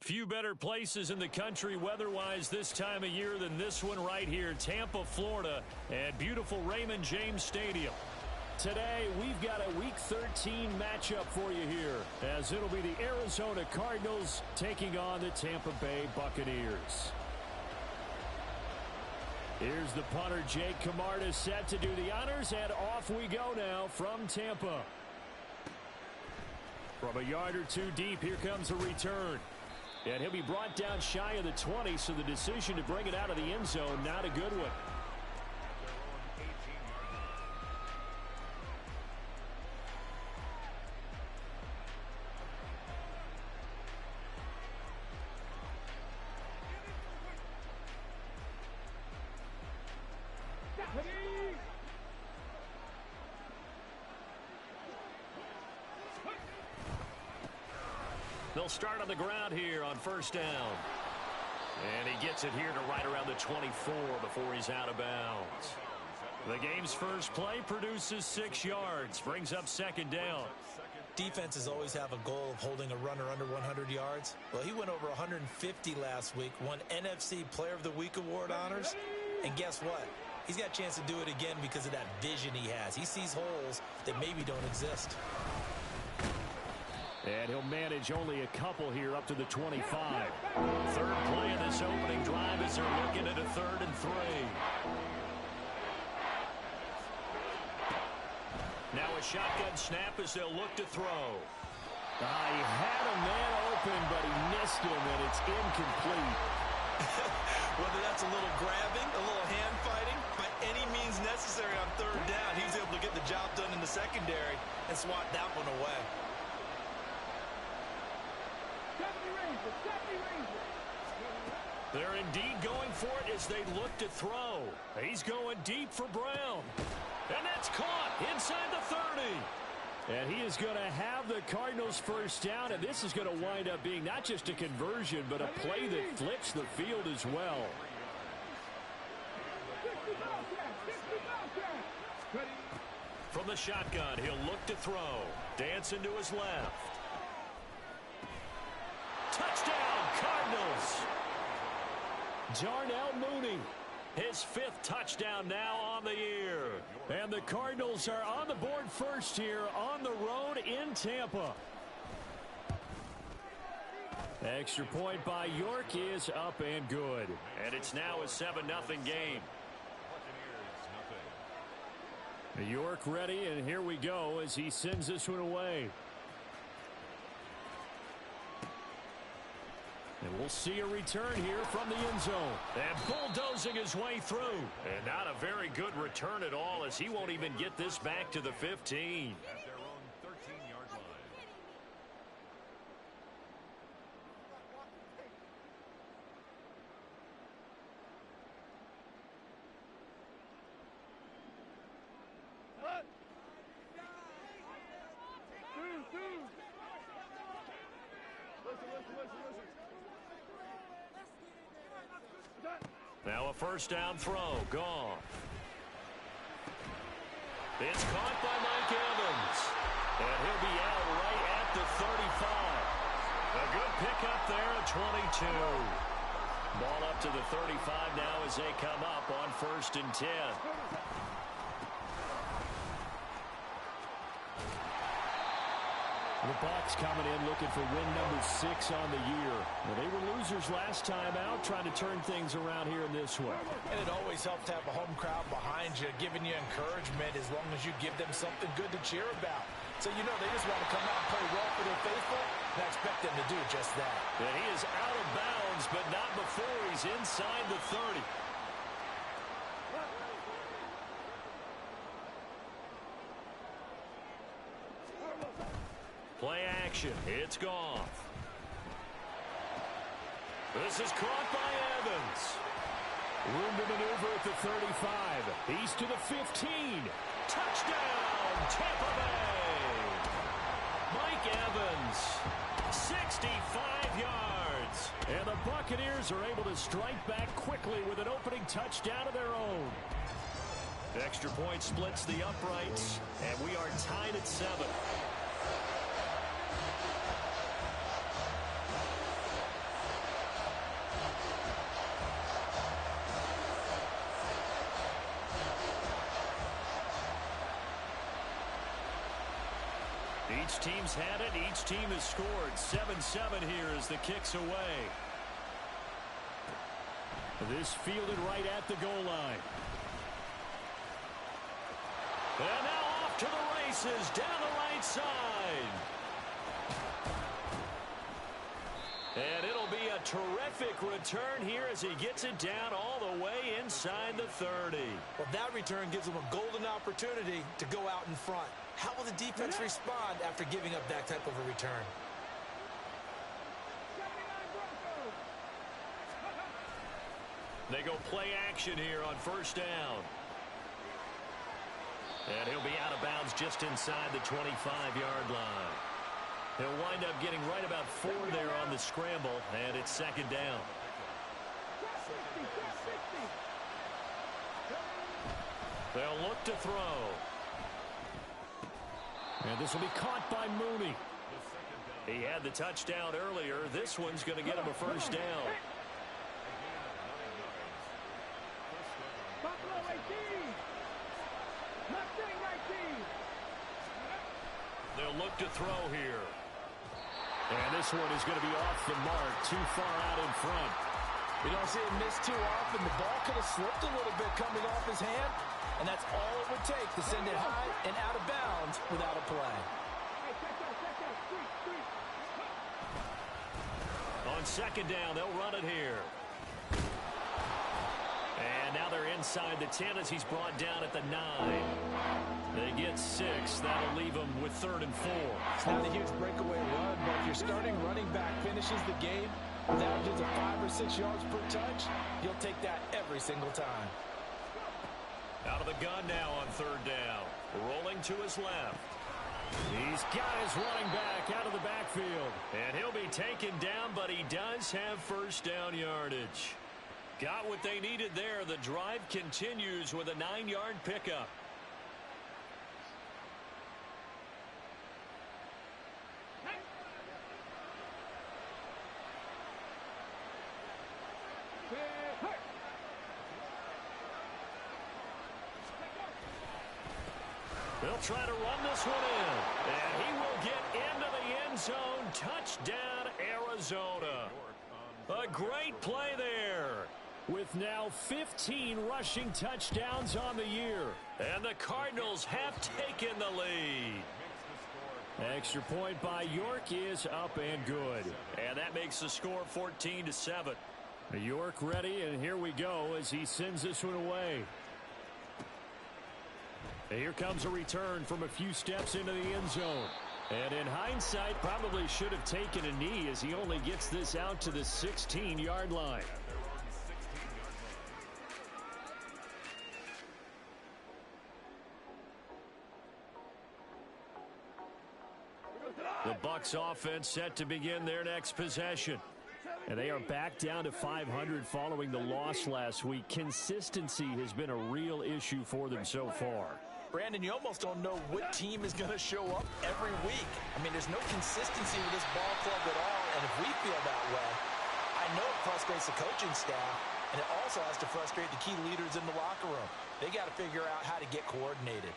Few better places in the country weather-wise this time of year than this one right here, Tampa, Florida, at beautiful Raymond James Stadium. Today, we've got a Week 13 matchup for you here, as it'll be the Arizona Cardinals taking on the Tampa Bay Buccaneers. Here's the punter, Jake Camarda, set to do the honors, and off we go now from Tampa. From a yard or two deep, here comes a return. And he'll be brought down shy of the 20, so the decision to bring it out of the end zone, not a good one. They'll start on the ground here on first down. And he gets it here to right around the 24 before he's out of bounds. The game's first play produces 6 yards, brings up second down. Defenses always have a goal of holding a runner under 100 yards. Well, he went over 150 last week, won NFC Player of the Week award honors. And guess what? He's got a chance to do it again because of that vision he has. He sees holes that maybe don't exist. And he'll manage only a couple here up to the 25. Third play of this opening drive as they're looking at a 3rd and 3. Now a shotgun snap as they'll look to throw. He had a man open, but he missed him, and it's incomplete. Whether that's a little grabbing, a little hand fighting, by any means necessary on 3rd down, he was able to get the job done in the secondary and swat that one away. They're indeed going for it as they look to throw. He's going deep for Brown. And that's caught inside the 30. And he is going to have the Cardinals first down, and this is going to wind up being not just a conversion, but a play that flips the field as well. From the shotgun, he'll look to throw. Dancing to his left. Touchdown, Cardinals! Darnell Mooney, his 5th touchdown now on the year. And the Cardinals are on the board first here on the road in Tampa. Extra point by York is up and good. And it's now a 7-0 game. York ready, and here we go as he sends this one away. And we'll see a return here from the end zone. And bulldozing his way through. And not a very good return at all, as he won't even get this back to the 15. At their own 13-yard line. Now a first down throw. Gone. It's caught by Mike Evans. And he'll be out right at the 35. A good pickup there at 22. Ball up to the 35 now as they come up on 1st and 10. The Bucs coming in looking for win number 6 on the year. Well, they were losers last time out, trying to turn things around here in this one. And it always helps to have a home crowd behind you, giving you encouragement as long as you give them something good to cheer about. So you know they just want to come out and play well for their faithful, and I expect them to do just that. And he is out of bounds, but not before he's inside the 30. Play action. It's Goff. This is caught by Evans. Room to maneuver at the 35. He's to the 15. Touchdown, Tampa Bay. Mike Evans, 65 yards. And the Buccaneers are able to strike back quickly with an opening touchdown of their own. Extra point splits the uprights, and we are tied at 7. Each team's had it. Each team has scored. 7-7 here as the kick's away. This fielded right at the goal line. And now off to the races down the right side. And it'll be a terrific return here as he gets it down all the way inside the 30. Well, that return gives him a golden opportunity to go out in front. How will the defense respond after giving up that type of a return? They go play action here on first down. And he'll be out of bounds just inside the 25-yard line. He'll wind up getting right about 4 there on the scramble, and it's second down. They'll look to throw. And this will be caught by Mooney. He had the touchdown earlier. This one's going to get him a first down. They'll look to throw here. And this one is going to be off the mark, too far out in front. You don't see it miss too often. The ball could have slipped a little bit coming off his hand, and that's all it would take to send it high and out of bounds without a play. On second down, they'll run it here. And now they're inside the 10 as he's brought down at the 9. They get 6. That'll leave them with 3rd and 4. It's not a huge breakaway run, but if your starting running back finishes the game with averages of 5 or 6 yards per touch, you'll take that every single time. Out of the gun now on 3rd down. Rolling to his left. He's got his running back out of the backfield. And he'll be taken down, but he does have first down yardage. Got what they needed there. The drive continues with a 9-yard pickup. They'll try to run this one in. And he will get into the end zone. Touchdown, Arizona. A great play there. With now 15 rushing touchdowns on the year. And the Cardinals have taken the lead. Extra point by York is up and good. And that makes the score 14-7. York ready, and here we go as he sends this one away. Here comes a return from a few steps into the end zone. And in hindsight, probably should have taken a knee as he only gets this out to the 16-yard line. The Bucs offense set to begin their next possession. And they are back down to 500 following the loss last week. Consistency has been a real issue for them so far. Brandon, you almost don't know what team is going to show up every week. I mean, there's no consistency with this ball club at all, and if we feel that way, I know it frustrates the coaching staff, and it also has to frustrate the key leaders in the locker room. They got to figure out how to get coordinated.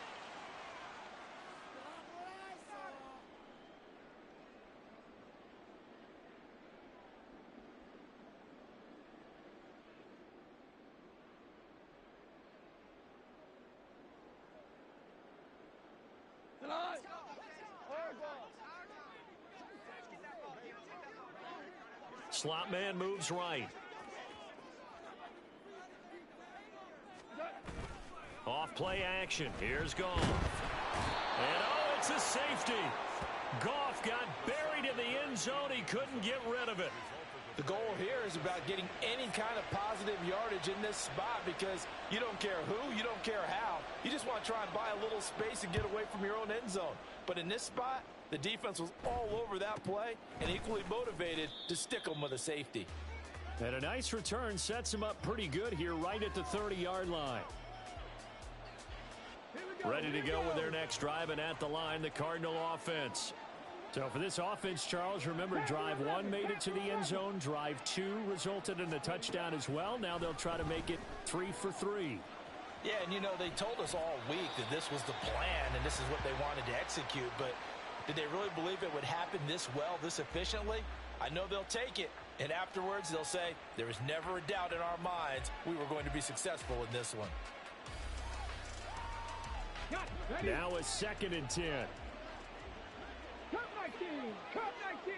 Slot man moves right. Off play action. Here's Goff. And oh, it's a safety. Goff got buried in the end zone. He couldn't get rid of it. The goal here is about getting any kind of positive yardage in this spot because you don't care who, you don't care how. You just want to try and buy a little space and get away from your own end zone. But in this spot, the defense was all over that play and equally motivated to stick them with a safety. And a nice return sets him up pretty good here right at the 30-yard line. Ready to go with their next drive, and at the line, the Cardinal offense. So for this offense, Charles, remember drive 1 made it to the end zone. Drive 2 resulted in a touchdown as well. Now they'll try to make it 3 for 3. Yeah, and you know, they told us all week that this was the plan and this is what they wanted to execute, but Did they really believe it would happen this well, this efficiently? I know they'll take it, and afterwards they'll say, there was never a doubt in our minds we were going to be successful in this one. Now a 2nd and 10. Cut 19! Cut 19!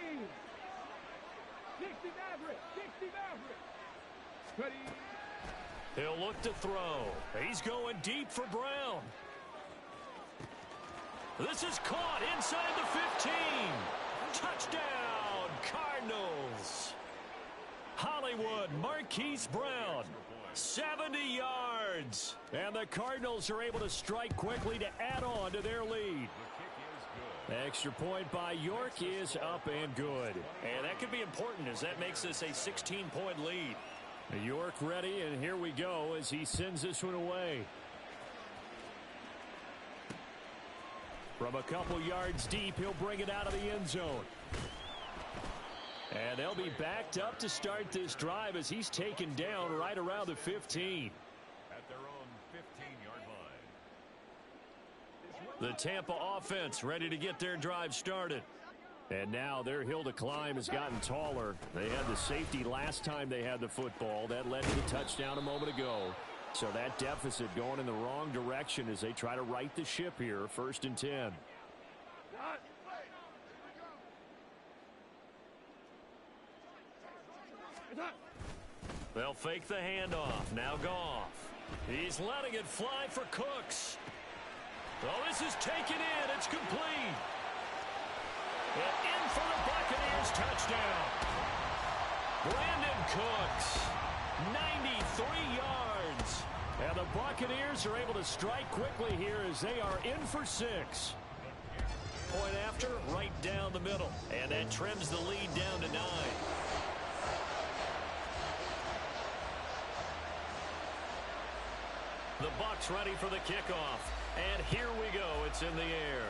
60 Maverick! 60 Maverick! Ready? He'll look to throw. He's going deep for Brown. This is caught inside the 15. Touchdown, Cardinals. Hollywood Marquise Brown, 70 yards. And the Cardinals are able to strike quickly to add on to their lead. Extra point by York is up and good. And that could be important as that makes this a 16-point lead. York ready, and here we go as he sends this one away. From a couple yards deep, he'll bring it out of the end zone. And they'll be backed up to start this drive as he's taken down right around the 15. At their own 15-yard line. The Tampa offense ready to get their drive started. And now their hill to climb has gotten taller. They had the safety last time they had the football. That led to the touchdown a moment ago. So that deficit going in the wrong direction as they try to right the ship here. 1st and 10. They'll fake the handoff. Now Goff. He's letting it fly for Cooks. Oh, this is taken in. It's complete. And in for the Buccaneers touchdown. Brandon Cooks, 93 yards. And the Buccaneers are able to strike quickly here as they are in for 6. Point after, right down the middle. And that trims the lead down to 9. The Bucs ready for the kickoff. And here we go. It's in the air.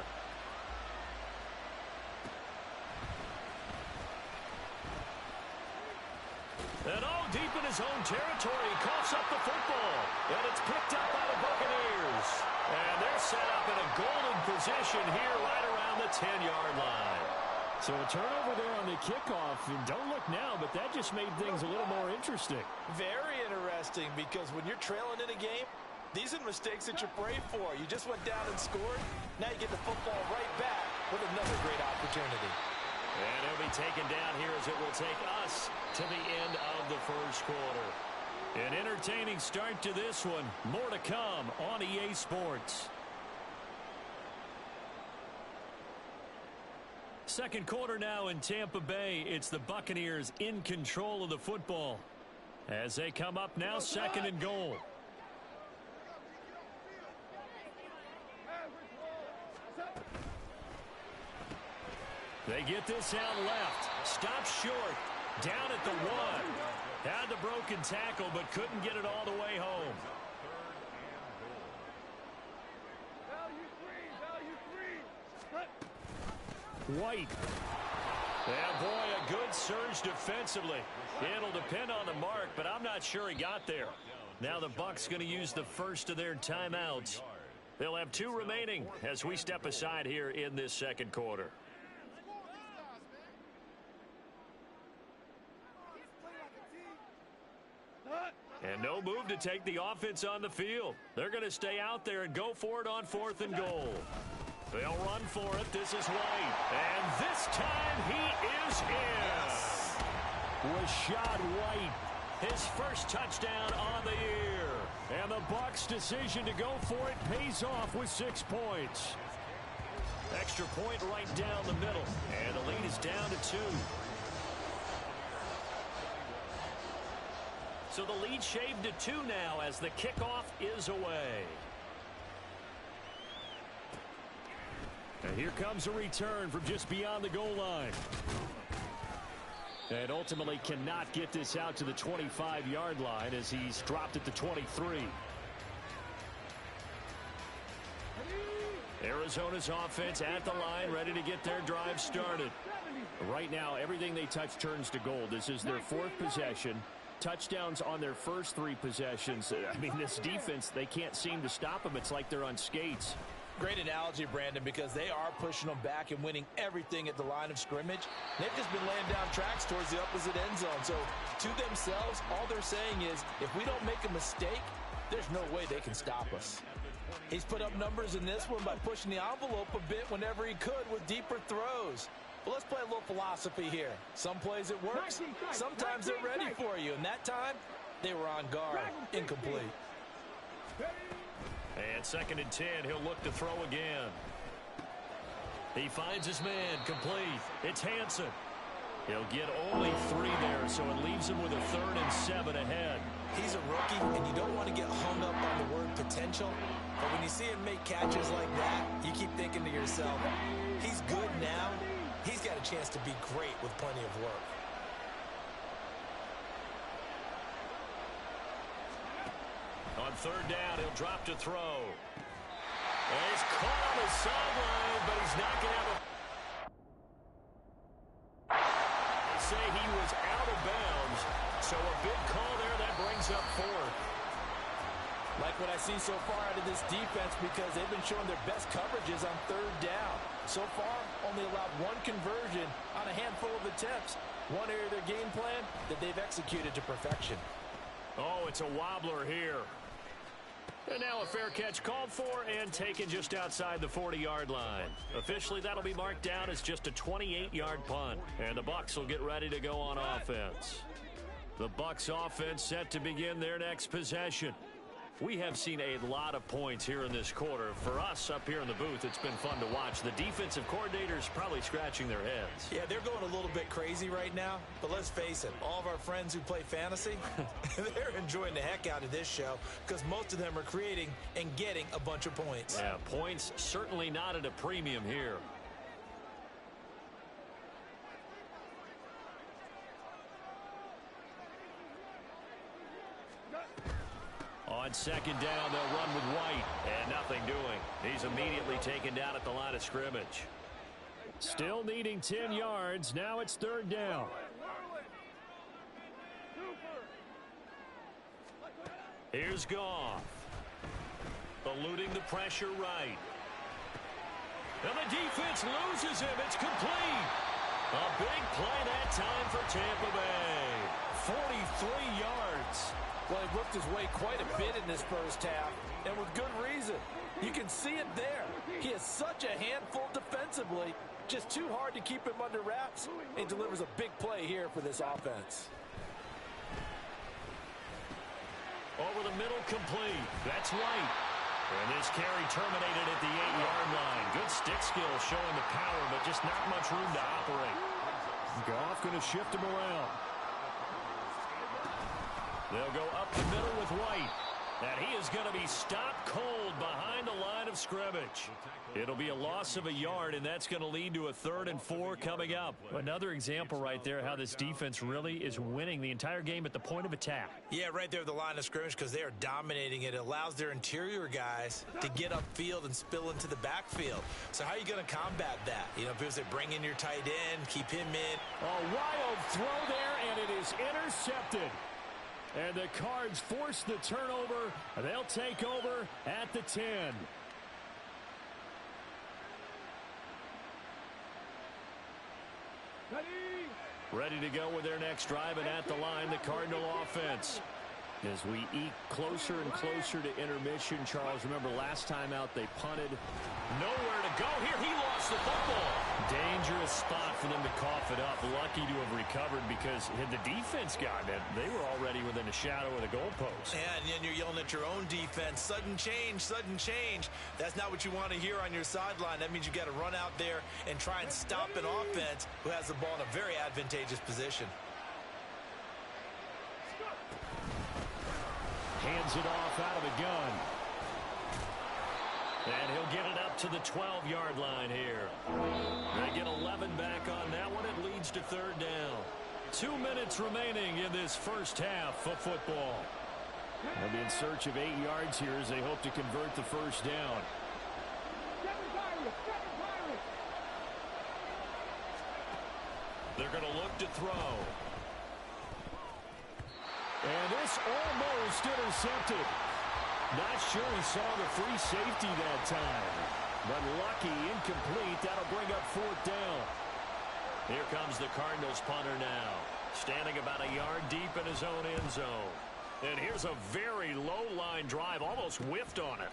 And deep in his own territory, he coughs up the football. And it's picked up by the Buccaneers. And they're set up in a golden position here right around the 10-yard line. So a turnover there on the kickoff. And don't look now, but that just made things a little more interesting. Very interesting, because when you're trailing in a game, these are mistakes that you pray for. You just went down and scored. Now you get the football right back with another great opportunity. And he'll be taken down here as it will take us to the end of the first quarter. An entertaining start to this one. More to come on EA Sports. Second quarter now in Tampa Bay. It's the Buccaneers in control of the football. As they come up now, 2nd and goal. They get this out left. Stops short. Down at the 1. Had the broken tackle, but couldn't get it all the way home. White. Yeah, boy, a good surge defensively. It'll depend on the mark, but I'm not sure he got there. Now the Bucs going to use the first of their timeouts. They'll have 2 remaining as we step aside here in this second quarter. And no move to take the offense on the field. They're going to stay out there and go for it on 4th and goal. They'll run for it. This is White. And this time he is in. Rashad White, his first touchdown on the year. And the Bucs' decision to go for it pays off with 6 points. Extra point right down the middle. And the lead is down to 2. So the lead shaved to 2 now as the kickoff is away. And here comes a return from just beyond the goal line. And ultimately cannot get this out to the 25-yard line as he's dropped at the 23. Arizona's offense at the line, ready to get their drive started. Right now, everything they touch turns to gold. This is their 4th possession. Touchdowns on their first 3 possessions. I mean, this defense, they can't seem to stop them. It's like they're on skates. Great analogy, Brandon, because they are pushing them back and winning everything at the line of scrimmage. They've just been laying down tracks towards the opposite end zone. So to themselves, all they're saying is, if we don't make a mistake, there's no way they can stop us. He's put up numbers in this one by pushing the envelope a bit whenever he could with deeper throws. Well, let's play a little philosophy here. Some plays it works, sometimes they're ready for you. And that time, they were on guard. Incomplete. And 2nd and 10, he'll look to throw again. He finds his man, complete. It's Hansen. He'll get only 3 there, so it leaves him with a 3rd and 7 ahead. He's a rookie, and you don't want to get hung up on the word potential. But when you see him make catches like that, you keep thinking to yourself, he's good now. He's got a chance to be great with plenty of work. On 3rd down, he'll drop to throw. And he's caught on the sideline, but he's not going to have a... They say he was out of bounds, so a big call there that brings up 4th. Like what I see so far out of this defense, because they've been showing their best coverages on 3rd down. So far, only allowed 1 conversion on a handful of attempts. One area of their game plan that they've executed to perfection. Oh, it's a wobbler here. And now a fair catch called for and taken just outside the 40-yard line. Officially, that'll be marked down as just a 28-yard punt. And the Bucs will get ready to go on offense. The Bucs offense set to begin their next possession. We have seen a lot of points here in this quarter. For us up here in the booth, it's been fun to watch. The defensive coordinators probably scratching their heads. Yeah, they're going a little bit crazy right now. But let's face it, all of our friends who play fantasy, they're enjoying the heck out of this show because most of them are creating and getting a bunch of points. Yeah, points certainly not at a premium here. On 2nd down, they'll run with White, and nothing doing. He's immediately taken down at the line of scrimmage. Still needing 10 yards. Now it's 3rd down. Here's Goff. Eluding the pressure right. And the defense loses him. It's complete. A big play that time for Tampa Bay. 43 yards. Well, he worked his way quite a bit in this first half, and with good reason. You can see it there. He is such a handful defensively, just too hard to keep him under wraps, and delivers a big play here for this offense. Over the middle, complete. That's White. And this carry terminated at the 8-yard line. Good stick skill showing the power, but just not much room to operate. Goff going to shift him around. They'll go up the middle with White. And he is going to be stopped cold behind the line of scrimmage. It'll be a loss of a yard, and that's going to lead to a 3rd and 4 coming up. Another example right there how this defense really is winning the entire game at the point of attack. Yeah, right there at the line of scrimmage because they are dominating it. It allows their interior guys to get upfield and spill into the backfield. So how are you going to combat that? You know, if it was to bring in your tight end, keep him in. A wild throw there, and it is intercepted. And the Cards force the turnover. They'll take over at the 10. Ready to go with their next drive, and at the line, the Cardinal offense. As we eke closer and closer to intermission, Charles, remember last time out they punted. Nowhere to go here. He lost the football. Dangerous spot for them to cough it up. Lucky to have recovered because had the defense gotten it, they were already within a shadow of the goalpost. Yeah, and then you're yelling at your own defense. Sudden change, sudden change. That's not what you want to hear on your sideline. That means you got to run out there and try and stop an offense who has the ball in a very advantageous position. Hands it off out of the gun. And he'll get it up to the 12-yard line here. They get 11 back on that one. It leads to 3rd down. 2 minutes remaining in this first half of football. They'll be in search of 8 yards here as they hope to convert the first down. They're going to look to throw. And this almost intercepted. Not sure he saw the free safety that time. But lucky, incomplete. That'll bring up fourth down. Here comes the Cardinals punter now. Standing about a yard deep in his own end zone. And here's a very low-line drive. Almost whiffed on it.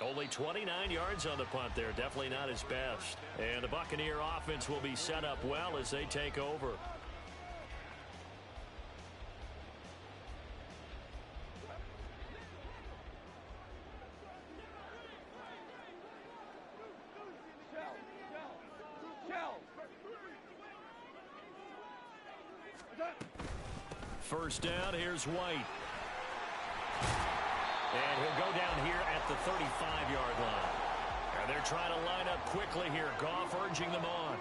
Only 29 yards on the punt there. Definitely not his best. And the Buccaneer offense will be set up well as they take over. First down, here's White. And he'll go down here at the 35-yard line. And they're trying to line up quickly here. Goff urging them on.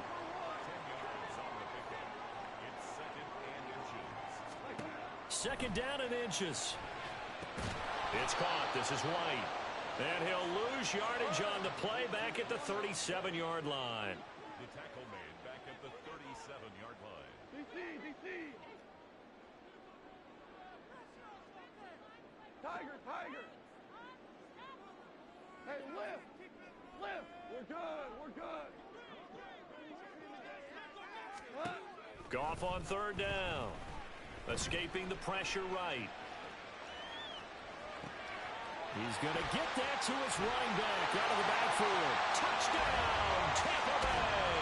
2nd down and inches. It's caught. This is White. And he'll lose yardage on the play back at the 37-yard line. The tackle made back at the 37-yard line. DC. Tiger. Hey, lift. We're good. Goff on 3rd down. Escaping the pressure right. He's going to get that to his running back out of the backfield. Touchdown, Tampa Bay.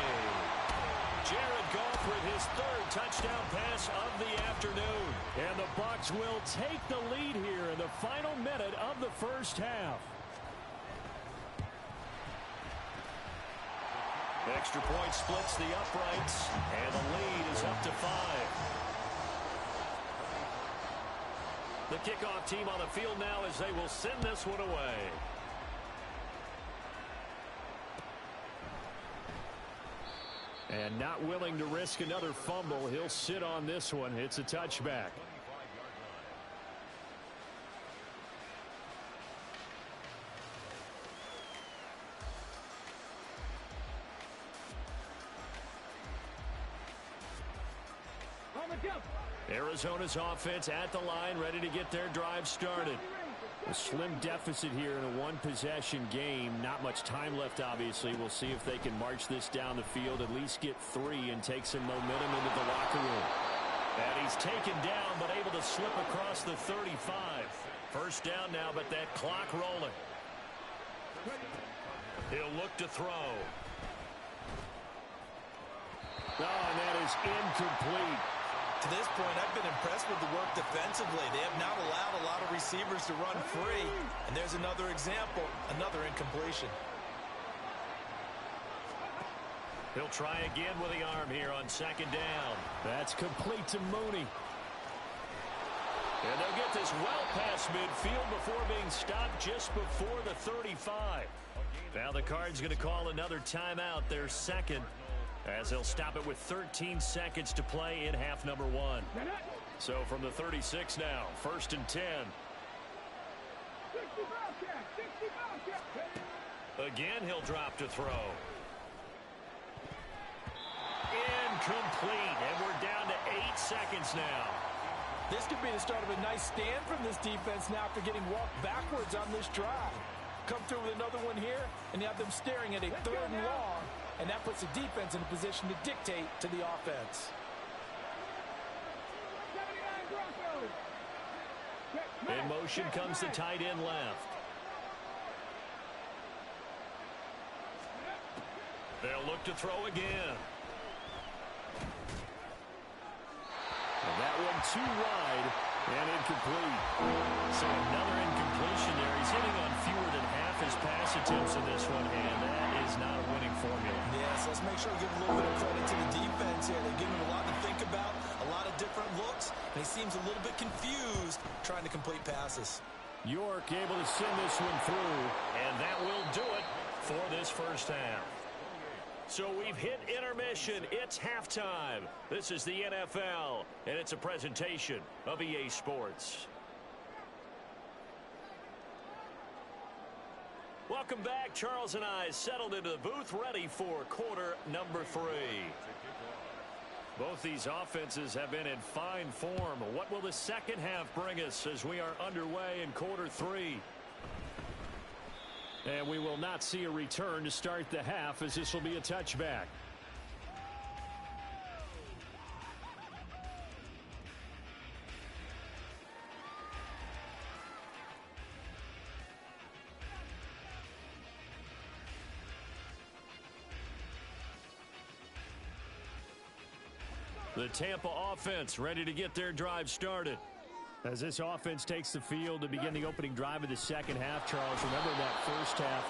Jared Goff with his 3rd touchdown pass of the afternoon. And the Bucs will take the lead here in the final minute of the first half. Extra point splits the uprights, and the lead is up to 5. The kickoff team on the field now as they will send this one away. And not willing to risk another fumble, he'll sit on this one. It's a touchback. Arizona's offense at the line, ready to get their drive started. A slim deficit here in a one-possession game. Not much time left, obviously. We'll see if they can march this down the field, at least get 3 and take some momentum into the locker room. And he's taken down, but able to slip across the 35. First down now, but that clock rolling. He'll look to throw. Oh, and that is incomplete. To this point, I've been impressed with the work defensively. They have not allowed a lot of receivers to run free. And there's another example, another incompletion. He'll try again with the arm here on 2nd down. That's complete to Mooney. And they'll get this well past midfield before being stopped just before the 35. Now the Cards going to call another timeout, their 2nd. As they'll stop it with 13 seconds to play in half number 1. So from the 36 now, 1st and 10. Again, he'll drop to throw. Incomplete, and we're down to 8 seconds now. This could be the start of a nice stand from this defense now after getting walked backwards on this drive. Come through with another one here, and you have them staring at a 3rd and long. And that puts the defense in a position to dictate to the offense. In motion comes the tight end left. They'll look to throw again. And that one too wide and incomplete. So another incompletion there. He's hitting on fewer than half his pass attempts in this one, and that is not a winning formula. Yes, let's make sure we give a little bit of credit to the defense here. They're giving him a lot to think about, a lot of different looks, and he seems a little bit confused trying to complete passes. York able to send this one through, and that will do it for this first half. So we've hit intermission. It's halftime. This is the NFL, and it's a presentation of EA Sports. Welcome back. Charles and I settled into the booth, ready for quarter number 3. Both these offenses have been in fine form. What will the second half bring us as we are underway in quarter 3? And we will not see a return to start the half, as this will be a touchback. The Tampa offense ready to get their drive started. As this offense takes the field to begin the opening drive of the second half, Charles, remember that first half,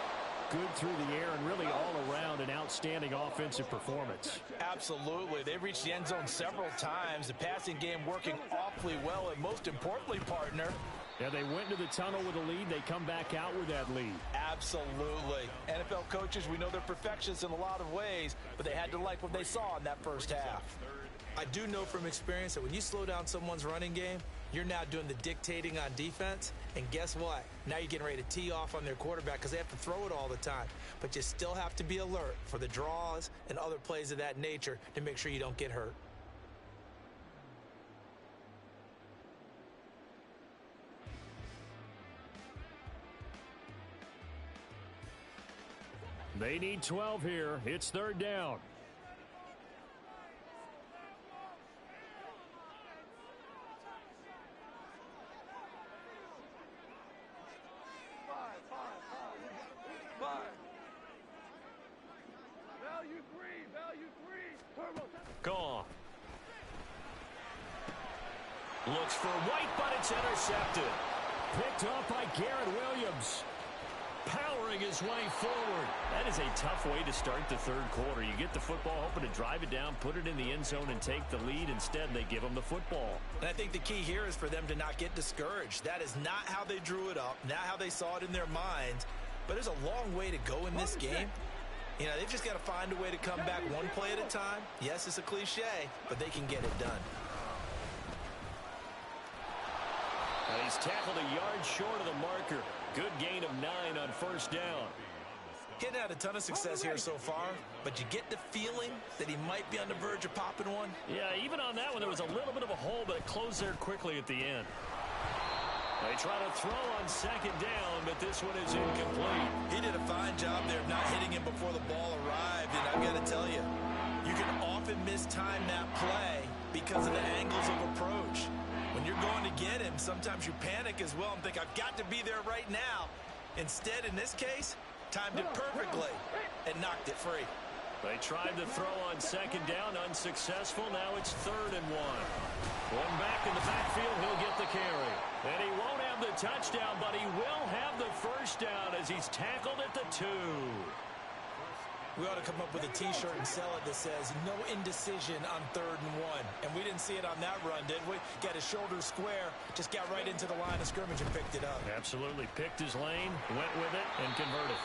good through the air and really all around an outstanding offensive performance. Absolutely. They reached the end zone several times. The passing game working awfully well, and most importantly, partner, yeah, they went into the tunnel with a lead. They come back out with that lead. Absolutely. NFL coaches, we know they're perfectionists in a lot of ways, but they had to like what they saw in that first half. I do know from experience that when you slow down someone's running game, you're now doing the dictating on defense. And guess what? Now you're getting ready to tee off on their quarterback because they have to throw it all the time. But you still have to be alert for the draws and other plays of that nature to make sure you don't get hurt. They need 12 here. It's third down. Gone. Looks for White, but it's intercepted. Picked off by Garrett Williams. Powering his way forward. That is a tough way to start the third quarter. You get the football, hoping to drive it down, put it in the end zone, and take the lead. Instead, they give them the football. And I think the key here is for them to not get discouraged. That is not how they drew it up, not how they saw it in their minds. But there's a long way to go in this game. You know, they've just got to find a way to come back one play at a time. Yes, it's a cliche, but they can get it done. He's tackled a yard short of the marker. Good gain of 9 on first down. He hadn't had a ton of success here so far, but you get the feeling that he might be on the verge of popping one. Yeah, even on that one, there was a little bit of a hole, but it closed there quickly at the end. They try to throw on second down, but this one is incomplete. He did a fine job there of not hitting him before the ball arrived, and I've got to tell you, you can often mistime that play because of the angles of approach. When you're going to get him, sometimes you panic as well and think, I've got to be there right now. Instead, in this case, timed it perfectly and knocked it free. They tried to throw on second down, unsuccessful. Now it's 3rd and 1. One back in the backfield, he'll get the carry. And he won't have the touchdown, but he will have the first down as he's tackled at the 2. We ought to come up with a T-shirt and sell it that says, no indecision on 3rd and 1. And we didn't see it on that run, did we? Got his shoulder square, just got right into the line of scrimmage and picked it up. Absolutely. Picked his lane, went with it, and converted.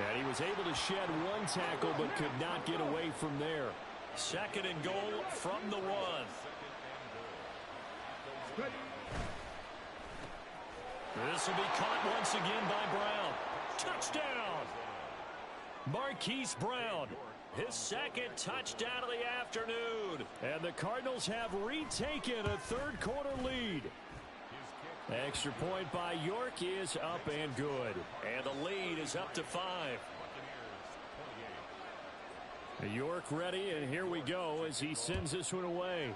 And he was able to shed one tackle, but could not get away from there. 2nd and goal from the 1. This will be caught once again by Brown. Touchdown! Marquise Brown, his 2nd touchdown of the afternoon. And the Cardinals have retaken a third quarter lead. Extra point by York is up and good. And the lead is up to 5. York ready, and here we go as he sends this one away.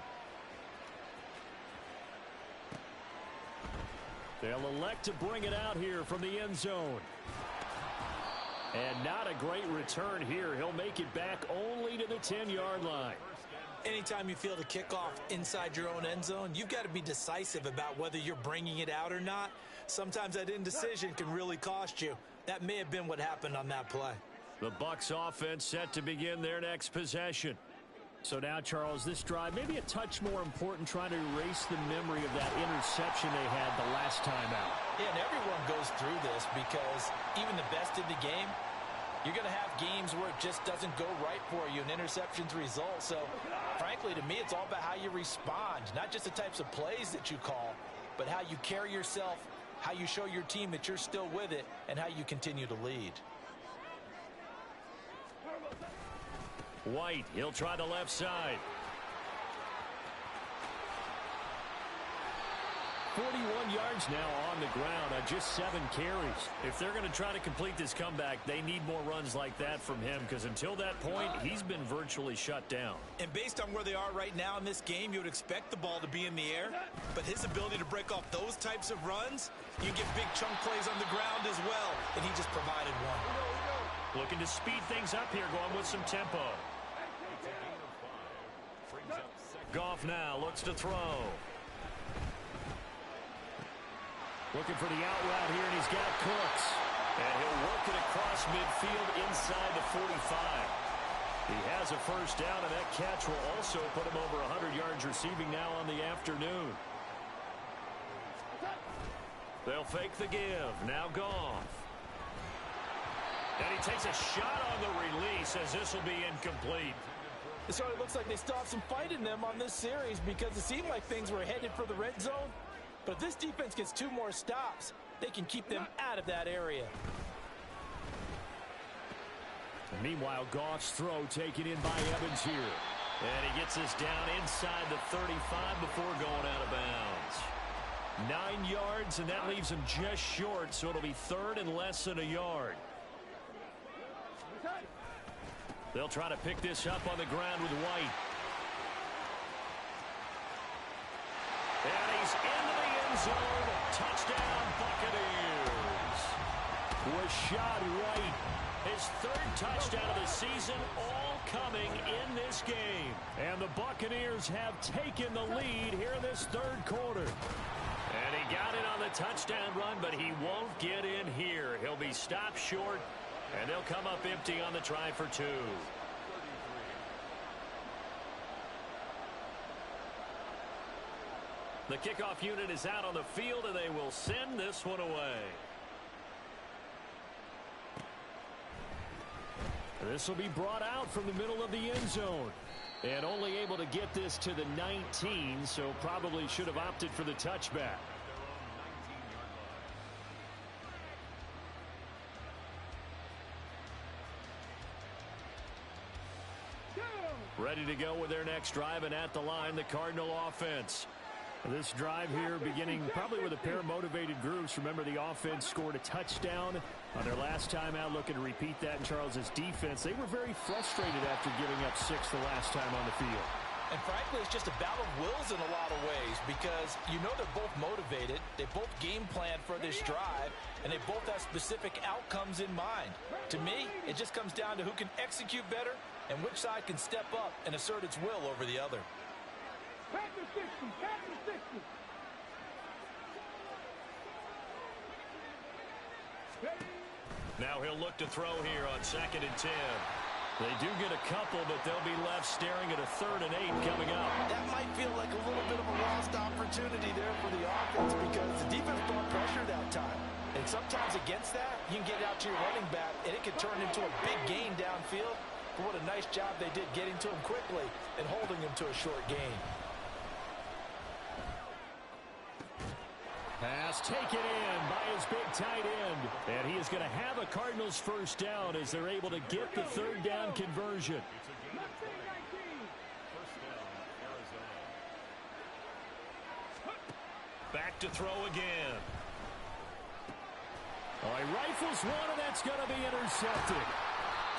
They'll elect to bring it out here from the end zone. And not a great return here. He'll make it back only to the 10-yard line. Anytime you feel the kickoff inside your own end zone, you've got to be decisive about whether you're bringing it out or not. Sometimes that indecision can really cost you. That may have been what happened on that play. The Bucs offense set to begin their next possession. So now, Charles, this drive maybe a touch more important, trying to erase the memory of that interception they had the last time out. Yeah, and everyone goes through this because even the best in the game, you're going to have games where it just doesn't go right for you and interceptions result. So, frankly, to me, it's all about how you respond, not just the types of plays that you call, but how you carry yourself, how you show your team that you're still with it, and how you continue to lead. White, he'll try the left side. 41 yards now on the ground on just 7 carries. If they're going to try to complete this comeback, they need more runs like that from him, because until that point, he's been virtually shut down. And based on where they are right now in this game, you would expect the ball to be in the air. But his ability to break off those types of runs, you get big chunk plays on the ground as well, and he just provided one. Looking to speed things up here, going with some tempo. Goff now looks to throw. Looking for the out route here, and he's got Cooks. And he'll work it across midfield inside the 45. He has a first down, and that catch will also put him over 100 yards receiving now on the afternoon. They'll fake the give. Now Goff. And he takes a shot on the release as this will be incomplete. It sort of looks like they still have some fight in them on this series, because it seemed like things were headed for the red zone. But if this defense gets 2 more stops, they can keep them out of that area. And meanwhile, Goff's throw taken in by Evans here. And he gets this down inside the 35 before going out of bounds. 9 yards, and that leaves him just short, so it'll be 3rd and less than a yard. They'll try to pick this up on the ground with White. And he's into the end zone. Touchdown, Buccaneers. Rashad White, his 3rd touchdown of the season, all coming in this game. And the Buccaneers have taken the lead here in this 3rd quarter. And he got it on the touchdown run, but he won't get in here. He'll be stopped short, and they'll come up empty on the try for 2. The kickoff unit is out on the field, and they will send this one away. This will be brought out from the middle of the end zone. And only able to get this to the 19, so probably should have opted for the touchback. Ready to go with their next drive, and at the line, the Cardinal offense. This drive here beginning probably with a pair of motivated groups. Remember, the offense scored a touchdown on their last time out. Looking to repeat that in Charles's defense. They were very frustrated after giving up 6 the last time on the field. And frankly, it's just a battle of wills in a lot of ways, because you know they're both motivated, they both game plan for this drive, and they both have specific outcomes in mind. To me, it just comes down to who can execute better and which side can step up and assert its will over the other. Pack the 60, pack the 60. Now he'll look to throw here on 2nd and 10. They do get a couple, but they'll be left staring at a 3rd and 8 coming up. That might feel like a little bit of a lost opportunity there for the offense, because the defense brought pressure that time. And sometimes against that, you can get out to your running back, and it can turn into a big gain downfield. But what a nice job they did getting to him quickly and holding him to a short gain. Pass taken in by his big tight end. And he is going to have a Cardinals first down as they're able to get the 3rd down conversion. Back to throw again. Oh, he rifles one, and that's going to be intercepted.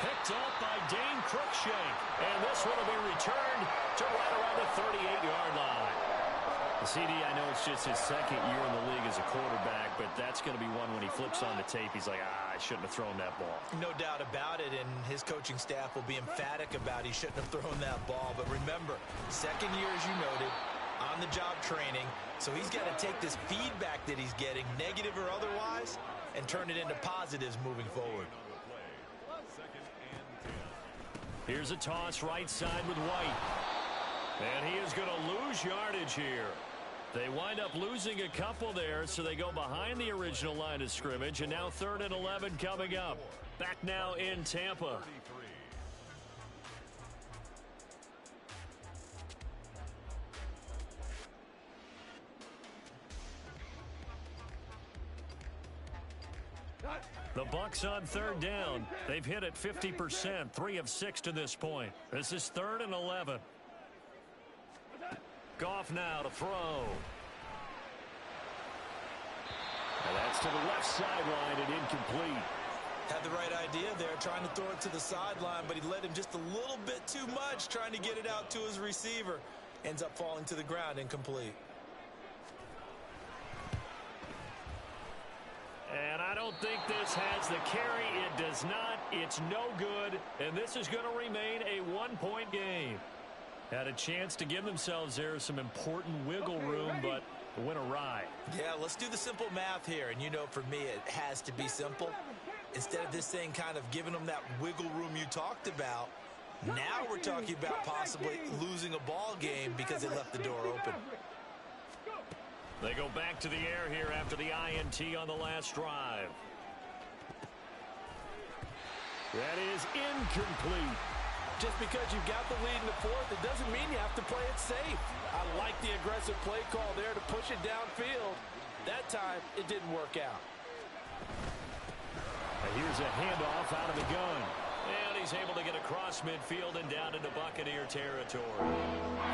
Picked up by Dane Cruikshank. And this one will be returned to right around the 38-yard line. CD, I know it's just his 2nd year in the league as a quarterback, but that's going to be one when he flips on the tape, he's like, I shouldn't have thrown that ball. No doubt about it, and his coaching staff will be emphatic about he shouldn't have thrown that ball. But remember, 2nd year, as you noted, on-the-job training, so he's got to take this feedback that he's getting, negative or otherwise, and turn it into positives moving forward. Here's a toss right side with White. And he is going to lose yardage here. They wind up losing a couple there, so they go behind the original line of scrimmage, and now 3rd and 11 coming up. Back now in Tampa. The Bucs on 3rd down. They've hit it 50%, 3 of 6 to this point. This is 3rd and 11. Goff now to throw. And that's to the left sideline and incomplete. Had the right idea there, trying to throw it to the sideline, but he led him just a little bit too much, trying to get it out to his receiver. Ends up falling to the ground, incomplete. And I don't think this has the carry. It does not. It's no good. And this is going to remain a one-point game. Had a chance to give themselves there some important wiggle room, but it went awry. Yeah, let's do the simple math here. And you know, for me, it has to be simple. Instead of this thing kind of giving them that wiggle room you talked about, now we're talking about possibly losing a ball game because they left the door open. They go back to the air here after the INT on the last drive. That is incomplete. Just because you've got the lead in the fourth, it doesn't mean you have to play it safe. I like the aggressive play call there to push it downfield. That time, it didn't work out. And here's a handoff out of the gun. And he's able to get across midfield and down into Buccaneer territory.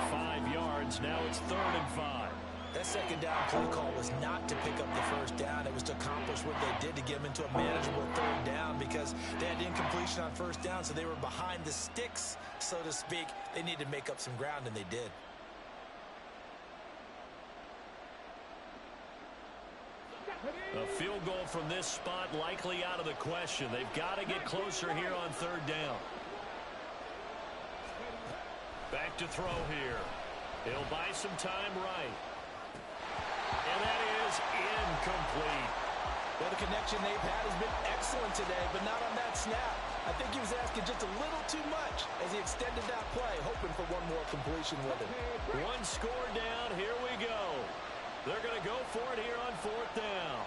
5 yards. Now it's 3rd and 5. That second down play call was not to pick up the first down. It was to accomplish what they did to get them into a manageable 3rd down because they had incompletion on first down, so they were behind the sticks, so to speak. They needed to make up some ground, and they did. A field goal from this spot likely out of the question. They've got to get closer here on 3rd down. Back to throw here. He'll buy some time right. And that is incomplete. Well, the connection they've had has been excellent today, but not on that snap. I think he was asking just a little too much as he extended that play, hoping for one more completion with it. One score down. Here we go. They're going to go for it here on 4th down.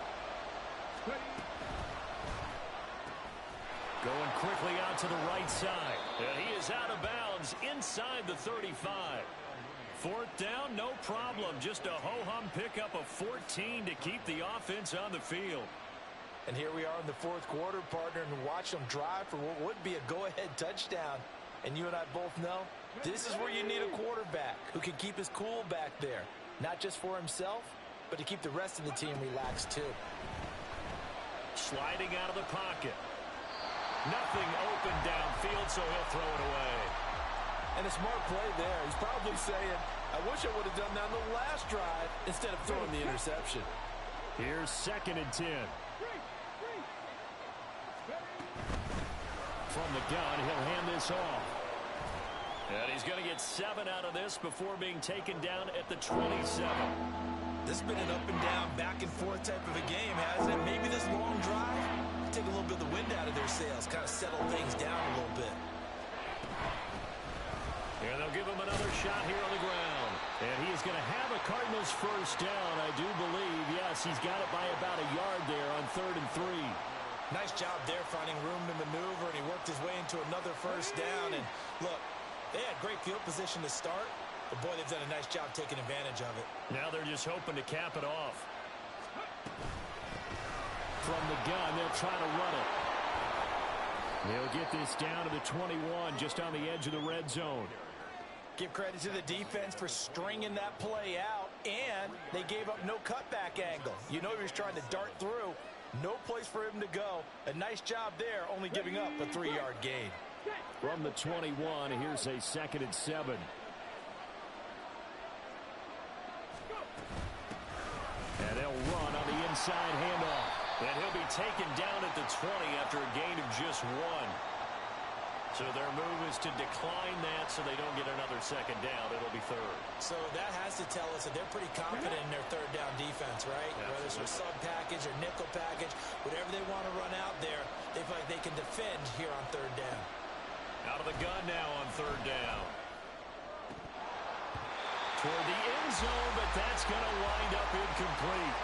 Going quickly out to the right side. And he is out of bounds inside the 35. 4th down, no problem. Just a ho-hum pickup of 14 to keep the offense on the field. And here we are in the 4th quarter, partner, and watch them drive for what would be a go-ahead touchdown. And you and I both know this is where you need a quarterback who can keep his cool back there. Not just for himself, but to keep the rest of the team relaxed too. Sliding out of the pocket. Nothing open downfield, so he'll throw it away. And a smart play there. He's probably saying, I wish I would have done that on the last drive instead of throwing the interception. Here's 2nd and 10. From the gun, he'll hand this off. And he's going to get 7 out of this before being taken down at the 27. This has been an up and down, back and forth type of a game, hasn't it? Maybe this long drive take a little bit of the wind out of their sails, kind of settle things down a little bit. And they'll give him another shot here on the ground. And he is going to have a Cardinals first down, I do believe. Yes, he's got it by about a yard there on 3rd and 3. Nice job there finding room to maneuver, and he worked his way into another first down. And look, they had great field position to start, but boy, they've done a nice job taking advantage of it. Now they're just hoping to cap it off. From the gun, they'll try to run it. They'll get this down to the 21, just on the edge of the red zone. Give credit to the defense for stringing that play out, and they gave up no cutback angle. You know he was trying to dart through. No place for him to go. A nice job there, only giving up a 3-yard gain. From the 21, here's a 2nd and 7. And they'll run on the inside handoff. And he'll be taken down at the 20 after a gain of just 1. So their move is to decline that so they don't get another 2nd down. It'll be 3rd. So that has to tell us that they're pretty confident in their 3rd down defense, right? Yeah, whether it's a sub package or nickel package, whatever they want to run out there, they feel like they can defend here on 3rd down. Out of the gun now on 3rd down. Toward the end zone, but that's going to wind up incomplete.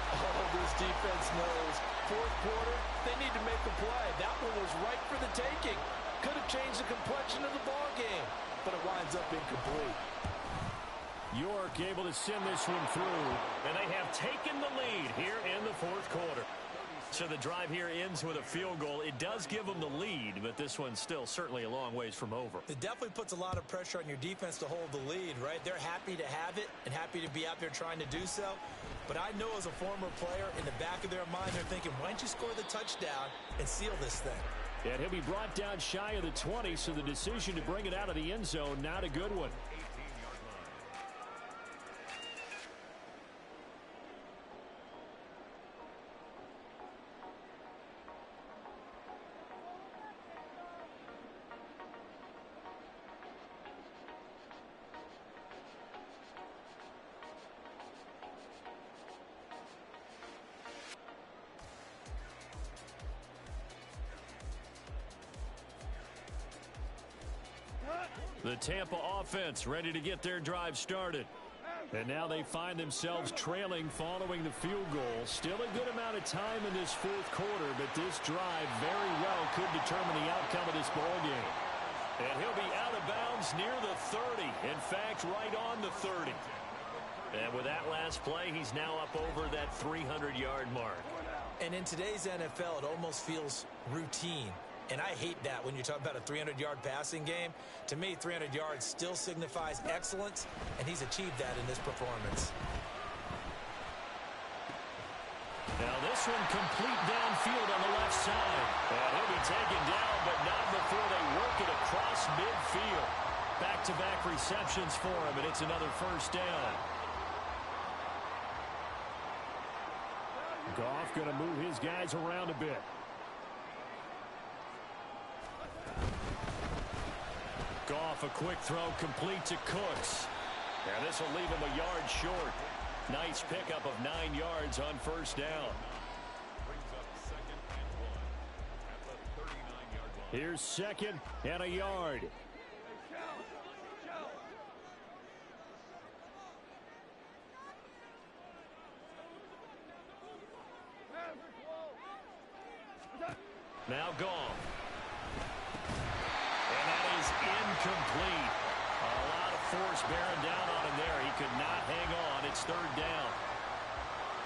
Oh, this defense knows. 4th quarter, they need to make a play. That one was right for the taking. Could have changed the complexion of the ball game, but it winds up incomplete. York able to send this one through, and they have taken the lead here in the 4th quarter. So the drive here ends with a field goal. It does give them the lead, but this one's still certainly a long ways from over. It definitely puts a lot of pressure on your defense to hold the lead, right? They're happy to have it and happy to be out there trying to do so. But I know as a former player, in the back of their mind, they're thinking, why don't you score the touchdown and seal this thing? And he'll be brought down shy of the 20, so the decision to bring it out of the end zone, not a good one. The Tampa offense ready to get their drive started. And now they find themselves trailing following the field goal. Still a good amount of time in this fourth quarter, but this drive very well could determine the outcome of this ball game. And he'll be out of bounds near the 30. In fact, right on the 30. And with that last play, he's now up over that 300-yard mark. And in today's NFL, it almost feels routine. And I hate that when you're talking about a 300-yard passing game. To me, 300 yards still signifies excellence, and he's achieved that in this performance. Now this one complete downfield on the left side. And he'll be taken down, but not before they work it across midfield. Back-to-back receptions for him, and it's another first down. Goff going to move his guys around a bit. Goff, a quick throw complete to Cooks. And this will leave him a yard short. Nice pickup of 9 yards on first down. Here's second and a yard. Now Goff. And that is incomplete. A lot of force bearing down on him there. He could not hang on. It's third down.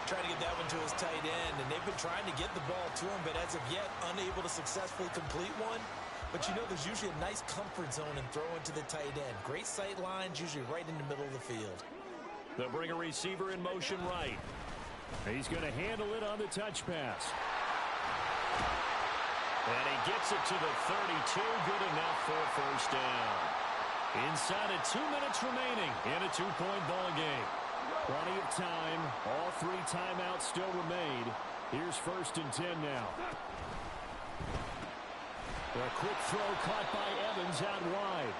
Trying to get that one to his tight end, and they've been trying to get the ball to him, but as of yet, unable to successfully complete one. But you know, there's usually a nice comfort zone in throwing to the tight end. Great sight lines, usually right in the middle of the field. They'll bring a receiver in motion right. He's going to handle it on the touch pass. And he gets it to the 32. Good enough for a first down. Inside of 2 minutes remaining in a two-point ball game. Plenty of time. All 3 timeouts still remain. Here's first and 10 now. A quick throw caught by Evans out wide.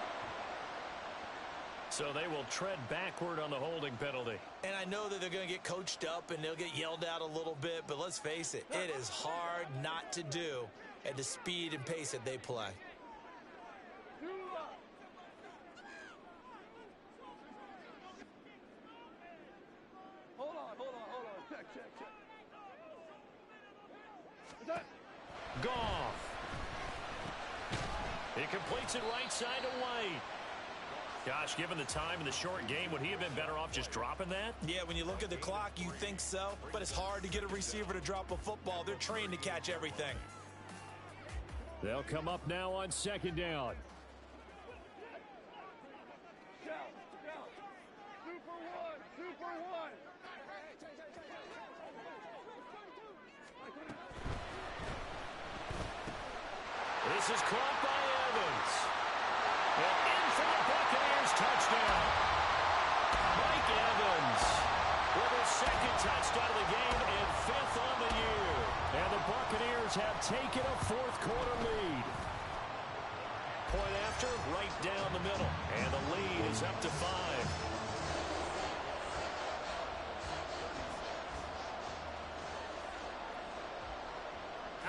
So they will tread backward on the holding penalty. And I know that they're going to get coached up and they'll get yelled at a little bit, but let's face it, it is hard not to do at the speed and pace that they play. Hold on. Check. Goff. He completes it right side to White. Gosh, given the time in the short game, would he have been better off just dropping that? Yeah, when you look at the clock, you think so, but it's hard to get a receiver to drop a football. They're trained to catch everything. They'll come up now on second down. Super one. This is caught by Evans. And in for the Buccaneers touchdown. Mike Evans with his second touchdown of the game and 5th on the year. And the Buccaneers have taken a fourth quarter lead. Point after, right down the middle. And the lead is up to 5.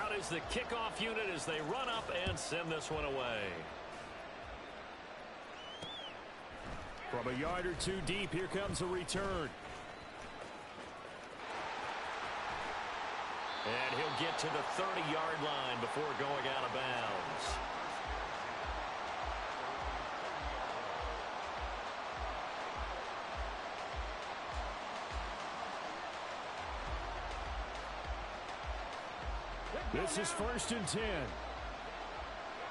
Out is the kickoff unit as they run up and send this one away. From a yard or two deep, here comes a return. And he'll get to the 30-yard line before going out of bounds. This is 1st and 10.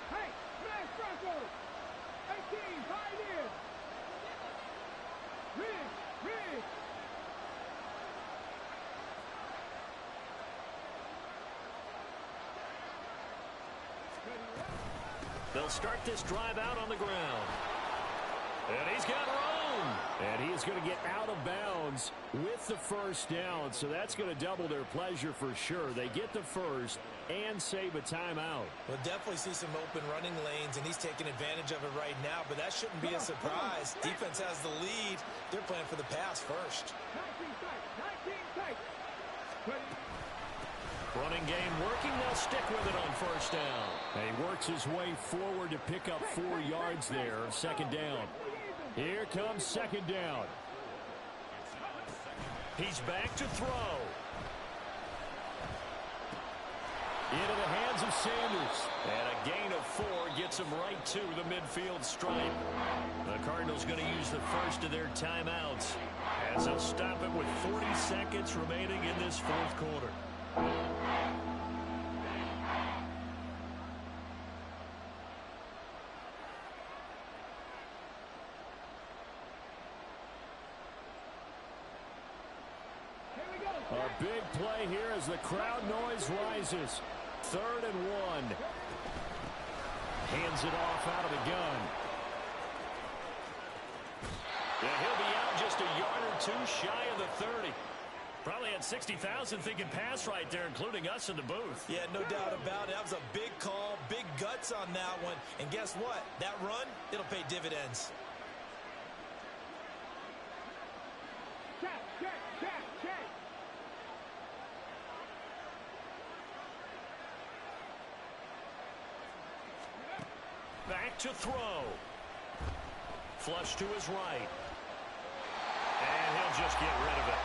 Hey, smash Broncos. 18, hide in. Rig. They'll start this drive out on the ground. And he's got room. And he is going to get out of bounds with the first down. So that's going to double their pleasure for sure. They get the first and save a timeout. We'll definitely see some open running lanes, and he's taking advantage of it right now, but that shouldn't be a surprise. Defense has the lead. They're playing for the pass first. 19 tight. Running game working. They'll stick with it on 1st down. And he works his way forward to pick up 4 yards there. 2nd down. Here comes 2nd down. He's back to throw. Into the hands of Sanders. And a gain of 4 gets him right to the midfield stripe. The Cardinals going to use the first of their timeouts as they'll stop it with 40 seconds remaining in this 4th quarter. A big play here as the crowd noise rises. 3rd and 1. Hands it off out of the gun. Yeah, he'll be out just a yard or 2 shy of the 30. Probably had 60,000 thinking pass right there, including us in the booth. Yeah, no doubt about it. That was a big call, big guts on that one. And guess what? That run, it'll pay dividends. Check. Back to throw. Flush to his right. And he'll just get rid of it.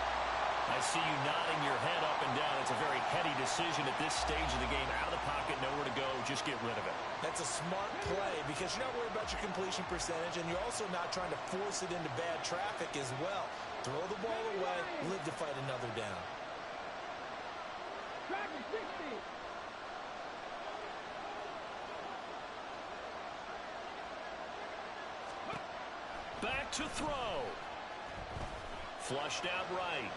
I see you nodding your head up and down. It's a very heady decision at this stage of the game. Out of the pocket, nowhere to go. Just get rid of it. That's a smart play because you're not worried about your completion percentage, and you're also not trying to force it into bad traffic as well. Throw the ball away, live to fight another down. Traffic 60. Back to throw. Flushed out right.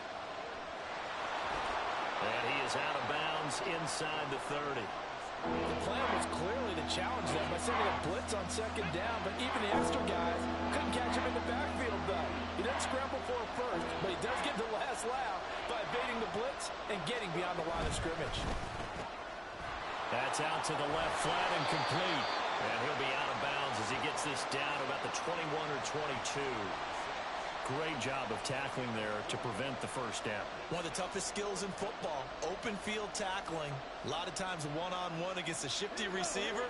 And he is out of bounds inside the 30. The plan was clearly to challenge them by sending a blitz on 2nd down, but even the extra guys couldn't catch him in the backfield, though. He doesn't scramble for it first, but he does get the last laugh by evading the blitz and getting beyond the line of scrimmage. That's out to the left, flat and complete. And he'll be out of bounds as he gets this down about the 21 or 22. Great job of tackling there to prevent the first down. One of the toughest skills in football, open field tackling. A lot of times one-on-one against a shifty receiver.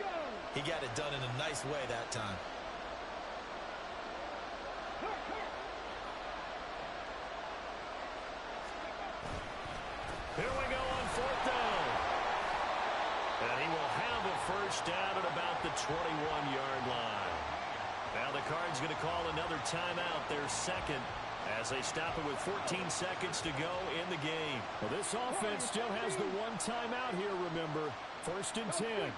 He got it done in a nice way that time. Here we go on 4th down. And he will have a first down at about the 21-yard line. Now the Cards going to call another timeout, their 2nd, as they stop it with 14 seconds to go in the game. Well, this offense still has the 1 timeout here, remember. 1st and 10.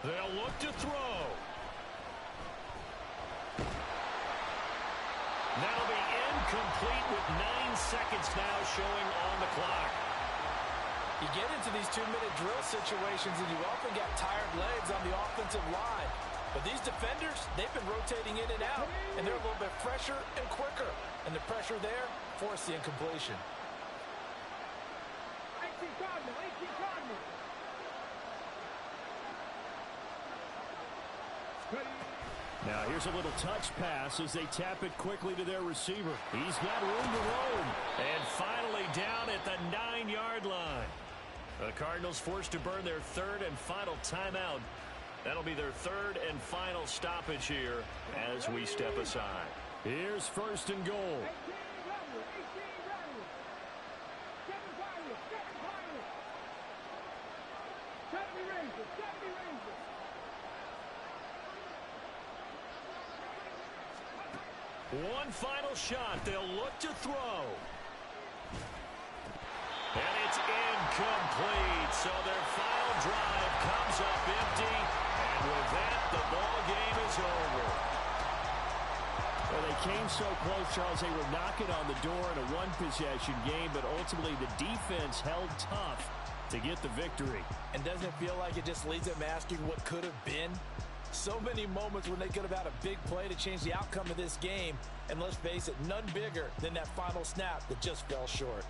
They'll look to throw. That'll be incomplete with 9 seconds now showing on the clock. You get into these 2-minute drill situations and you often got tired legs on the offensive line. But these defenders, they've been rotating in and out, and they're a little bit fresher and quicker. And the pressure there forced the incompletion. 18 Cardinal. Now here's a little touch pass as they tap it quickly to their receiver. He's got room to roam. And finally down at the 9-yard line. The Cardinals forced to burn their 3rd and final timeout. That'll be their 3rd and final stoppage here as we step aside. Here's 1st and goal. 70 Rangers. One final shot. They'll look to throw. And it's incomplete. So their final drive comes up empty. And with that, the ball game is over. Well, they came so close, Charles. They were knocking on the door in a one-possession game, but ultimately the defense held tough to get the victory. And doesn't it feel like it just leaves them asking what could have been? So many moments when they could have had a big play to change the outcome of this game. And let's face it, none bigger than that final snap that just fell short.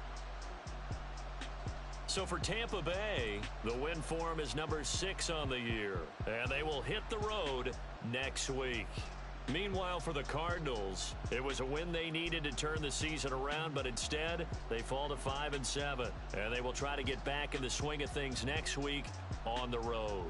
So for Tampa Bay, the win form is number 6 on the year, and they will hit the road next week. Meanwhile, for the Cardinals, it was a win they needed to turn the season around, but instead, they fall to 5-7, and they will try to get back in the swing of things next week on the road.